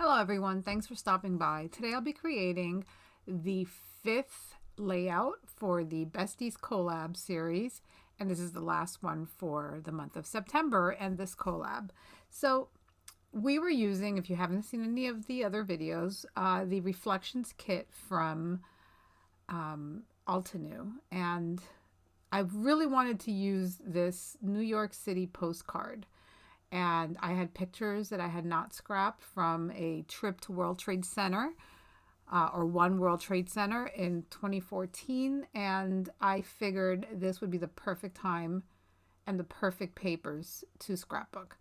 Hello everyone, thanks for stopping by. Today I'll be creating the 5th layout for the Besties Collab series, and this is the last one for the month of September and this collab. So we were using, if you haven't seen any of the other videos, the Reflections kit from Alltanew, and I really wanted to use this New York City postcard. And I had pictures that I had not scrapped from a trip to World Trade Center or One World Trade Center in 2014. And I figured this would be the perfect time and the perfect papers to scrapbook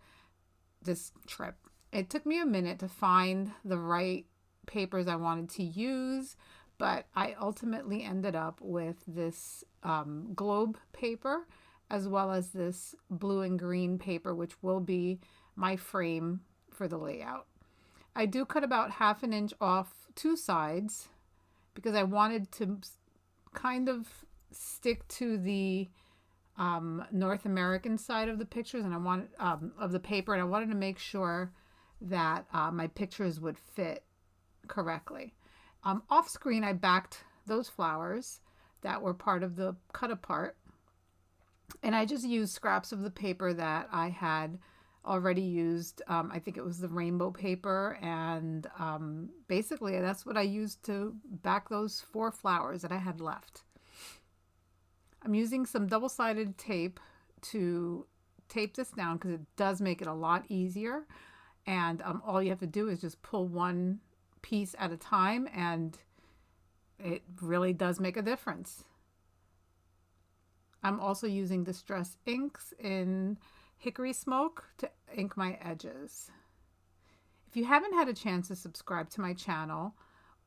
this trip. It took me a minute to find the right papers I wanted to use, but I ultimately ended up with this globe paper, as well as this blue and green paper, which will be my frame for the layout. I do cut about 1/2 inch off two sides because I wanted to kind of stick to the North American side of the pictures, and I wanted of the paper, and I wanted to make sure that my pictures would fit correctly. Off screen, I backed those flowers that were part of the cut apart. And I just used scraps of the paper that I had already used. I think it was the rainbow paper. And basically, that's what I used to back those 4 flowers that I had left. I'm using some double-sided tape to tape this down because it does make it a lot easier. And all you have to do is just pull one piece at a time, and it really does make a difference. I'm also using Distress inks in Hickory Smoke to ink my edges. If you haven't had a chance to subscribe to my channel,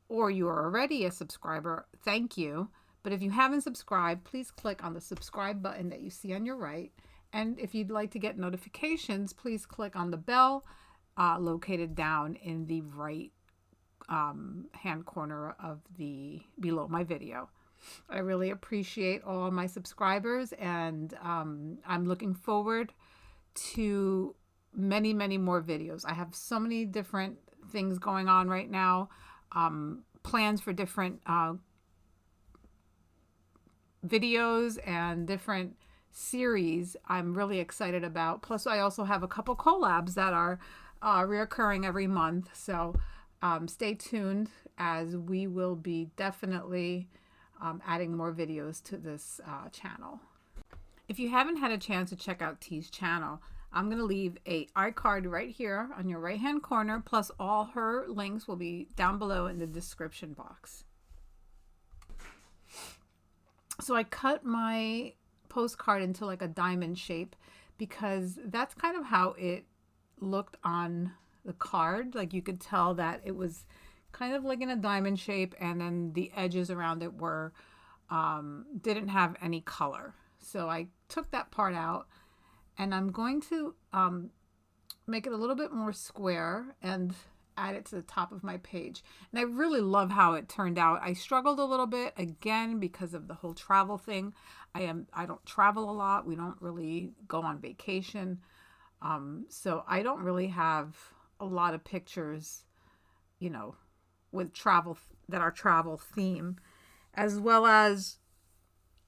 or you are already a subscriber, thank you. But if you haven't subscribed, please click on the subscribe button that you see on your right. And if you'd like to get notifications, please click on the bell located down in the right hand corner of below my video. I really appreciate all my subscribers, and I'm looking forward to many, many more videos. I have so many different things going on right now, plans for different videos and different series I'm really excited about. Plus, I also have a couple collabs that are reoccurring every month. So stay tuned, as we will be definitely adding more videos to this channel. If you haven't had a chance to check out T's channel, I'm going to leave a iCard right here on your right hand corner, plus all her links will be down below in the description box. So I cut my postcard into like a diamond shape because that's kind of how it looked on the card. Like, you could tell that it was kind of like in a diamond shape, and then the edges around it were didn't have any color. So I took that part out, and I'm going to make it a little bit more square and add it to the top of my page. And I really love how it turned out. I struggled a little bit, again, because of the whole travel thing. I don't travel a lot. We don't really go on vacation. So I don't really have a lot of pictures, you know, with travel that are travel theme, as well as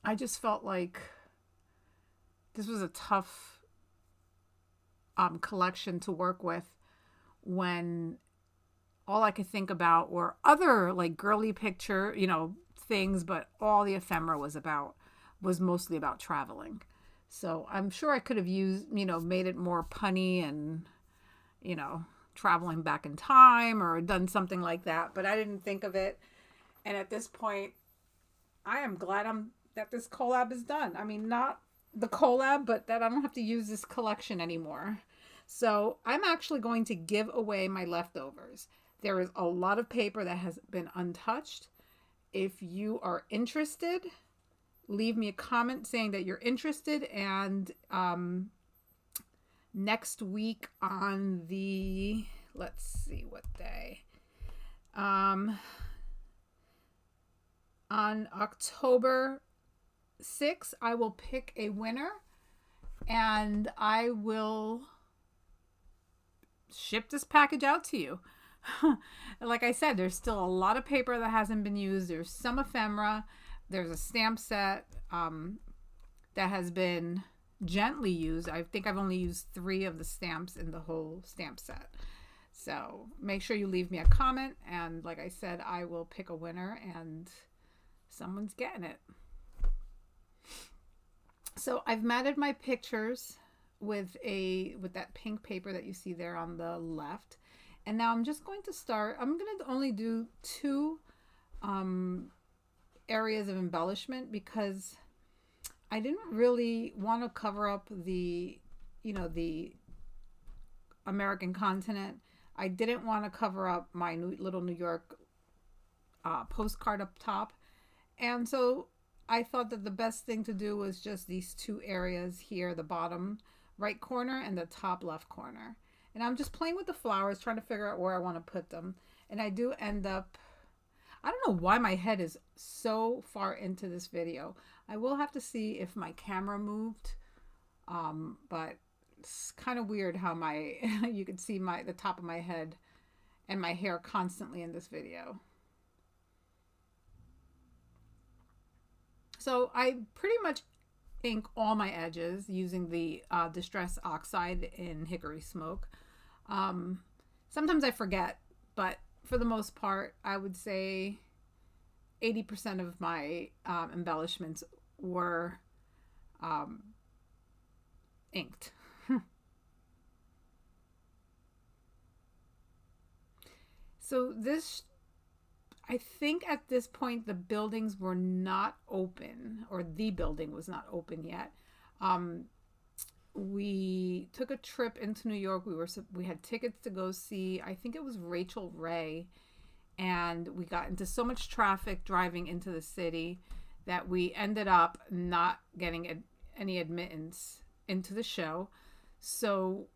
I just felt like this was a tough collection to work with when all I could think about were other like girly picture, things, but all the ephemera was mostly about traveling. So I'm sure I could have used, made it more punny and, traveling back in time, or done something like that, but I didn't think of it. And at this point, I am glad that this collab is done. I mean, not the collab, but that I don't have to use this collection anymore. So I'm actually going to give away my leftovers. There is a lot of paper that has been untouched. If you are interested, leave me a comment saying that you're interested, and next week on the, let's see what day, on October 6th, I will pick a winner, and I will ship this package out to you. Like I said, there's still a lot of paper that hasn't been used. There's some ephemera. There's a stamp set that has been gently used. I think I've only used 3 of the stamps in the whole stamp set. So make sure you leave me a comment, and like I said, I will pick a winner and someone's getting it. So I've matted my pictures with that pink paper that you see there on the left. And now I'm just going to start. I'm going to only do 2 areas of embellishment because I didn't really want to cover up the American continent. I didn't want to cover up my little New York postcard up top. And so I thought that the best thing to do was just these 2 areas here, the bottom right corner and the top left corner. And I'm just playing with the flowers, trying to figure out where I want to put them. And I do end up, I don't know why my head is so far into this video. I will have to see if my camera moved. But it's kind of weird how you can see the top of my head and my hair constantly in this video. So I pretty much ink all my edges using the Distress Oxide in Hickory Smoke. Sometimes I forget, but for the most part, I would say 80% of my embellishments were inked. So I think at this point the buildings were not open, or the building was not open yet. We took a trip into New York. We had tickets to go see, I think it was Rachel Ray, and we got into so much traffic driving into the city that we ended up not getting any admittance into the show. So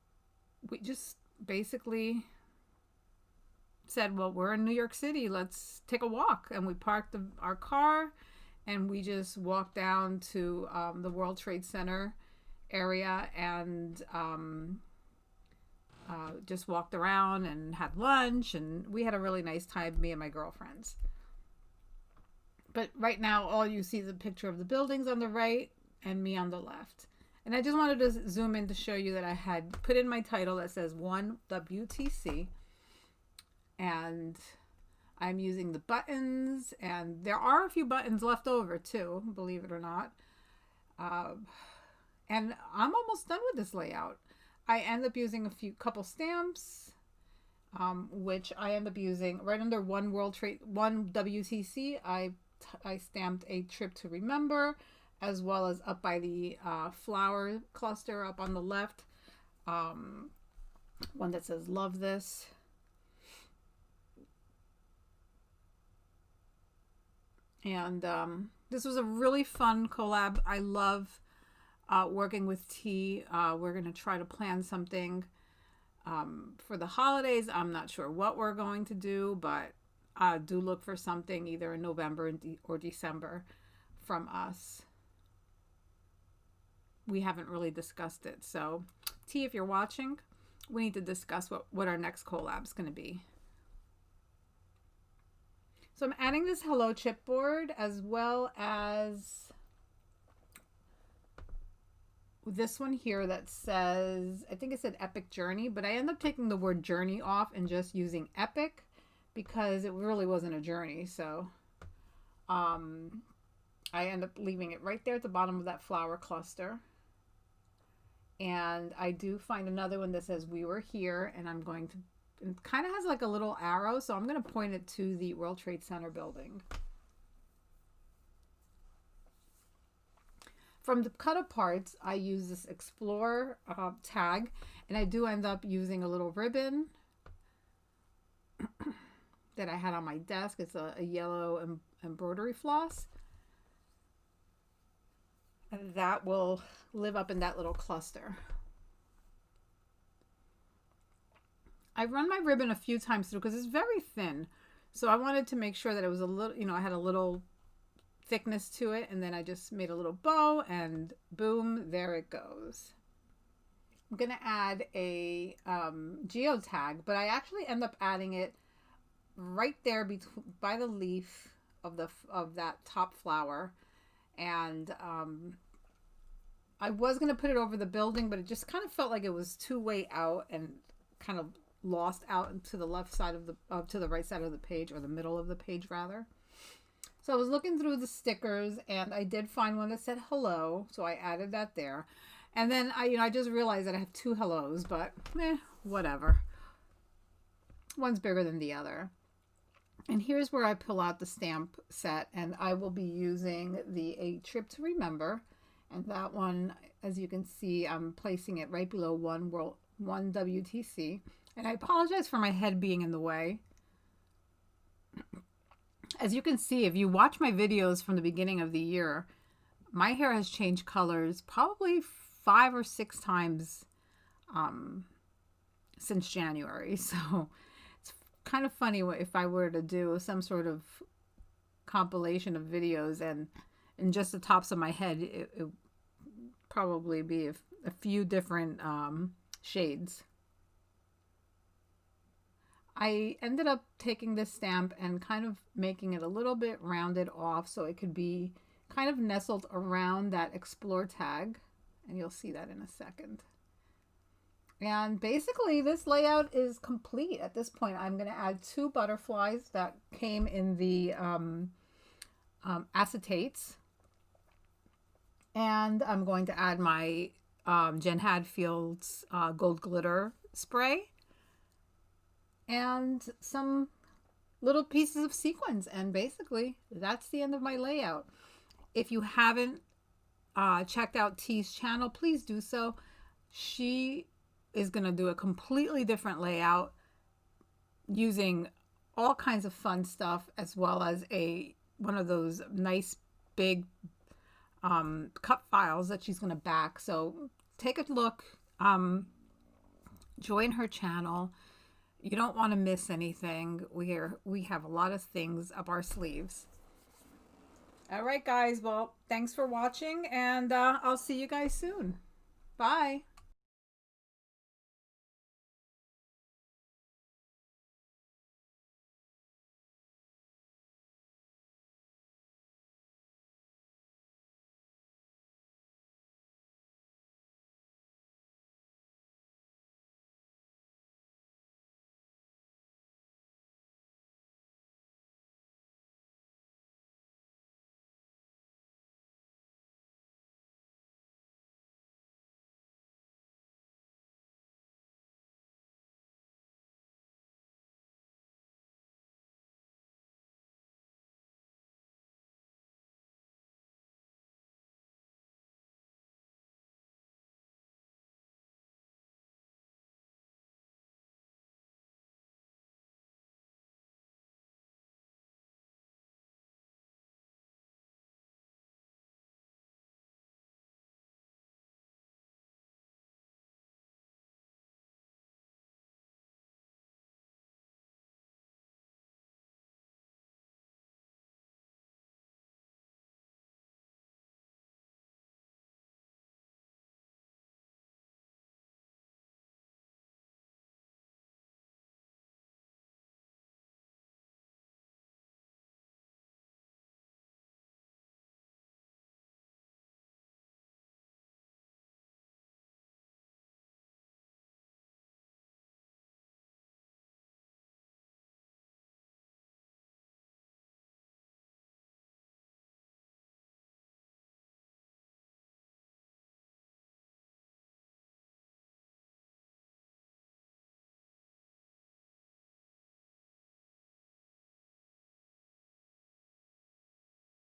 we just basically said, well, we're in New York City, let's take a walk. And we parked our car and we just walked down to the World Trade Center area and just walked around and had lunch, and we had a really nice time, me and my girlfriends. But right now all you see is a picture of the buildings on the right and me on the left. And I just wanted to zoom in to show you that I had put in my title that says 1 WTC, and I'm using the buttons, and there are a few buttons left over too, believe it or not. And I'm almost done with this layout. I end up using a couple stamps, which I end up using right under 1 WTC. I stamped a trip to remember, as well as up by the flower cluster up on the left, one that says love this. And this was a really fun collab. I love working with T. We're going to try to plan something for the holidays. I'm not sure what we're going to do, but do look for something either in November or December from us. We haven't really discussed it. So T, if you're watching, we need to discuss what our next collab is going to be. So I'm adding this Hello chipboard, as well as this one here that says, I think it said Epic Journey, but I end up taking the word journey off and just using epic because it really wasn't a journey. So I end up leaving it right there at the bottom of that flower cluster. And I do find another one that says we were here, and I'm going to, it kind of has like a little arrow, so I'm going to point it to the World Trade Center building. From the cut aparts, I use this Explore tag, and I do end up using a little ribbon that I had on my desk. It's a yellow embroidery floss. And that will live up in that little cluster. I've run my ribbon a few times through because it's very thin. So I wanted to make sure that it was a little, you know, I had a little thickness to it, and then I just made a little bow and boom, there it goes. I'm going to add a geotag, but I actually end up adding it right there by the leaf of that top flower. And I was going to put it over the building, but it just kind of felt like it was too way out and kind of lost out to the left side of the to the right side of the page, or the middle of the page rather. So I was looking through the stickers and I did find one that said hello, so I added that there. And then I just realized that I have two hellos, but whatever. One's bigger than the other. And here's where I pull out the stamp set, and I will be using the A Trip to Remember. And that one, as you can see, I'm placing it right below one WTC. And I apologize for my head being in the way. As you can see, if you watch my videos from the beginning of the year, my hair has changed colors probably 5 or 6 times since January. So it's kind of funny if I were to do some sort of compilation of videos, and in just the tops of my head, it probably be a few different shades. I ended up taking this stamp and kind of making it a little bit rounded off so it could be kind of nestled around that explore tag, and you'll see that in a second. And basically this layout is complete at this point. I'm going to add 2 butterflies that came in the acetates, and I'm going to add my Jen Hadfield's gold glitter spray and some little pieces of sequins, and basically that's the end of my layout. If you haven't checked out T's channel, please do so. She is going to do a completely different layout using all kinds of fun stuff, as well as one of those nice big cut files that she's going to back. So take a look, join her channel. You don't want to miss anything. We have a lot of things up our sleeves. All right, guys. Well, thanks for watching, and I'll see you guys soon. Bye.